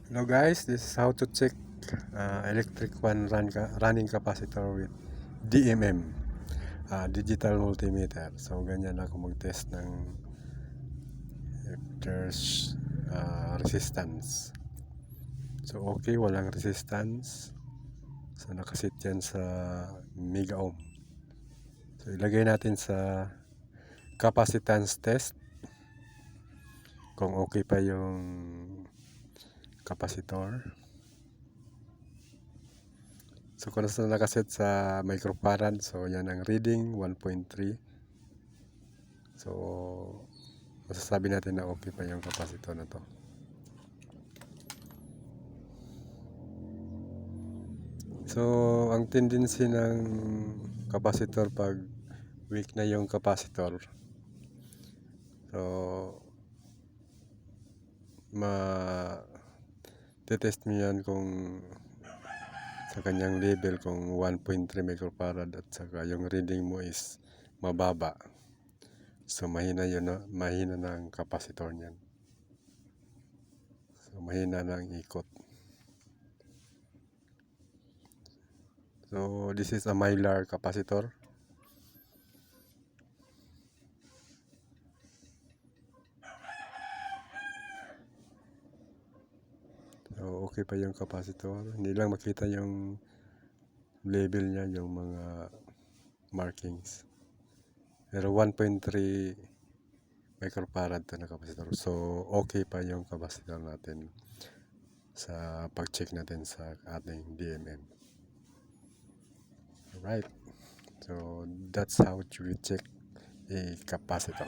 Hello guys, this is how to check electric running capacitor with DMM, digital multimeter. So ganyan ako mag-test ng if there's resistance. So okay, walang resistance. So nakasit yan sa mega ohm. So ilagay natin sa capacitance test kung okay pa yung capacitor. So kung nasa nakaset sa microfarad, so yan ang reading 1.3. So masasabi natin na okay pa yung capacitor na to. So ang tendency ng capacitor pag weak na yung capacitor, so tetest nyo yan kung sa kanyang level kung 1.3 microfarad at saka yung reading mo is mababa. So mahina yun, no? Mahina na ang capacitor niyan. So mahina na ang ikot. So this is a Mylar capacitor. So okay pa yung capacitor. Hindi lang makita yung level niya, yung mga markings. Pero 1.3 microfarad to na capacitor. So okay pa yung capacitor natin sa pag-check natin sa ating DMM. Alright. So that's how to check a capacitor.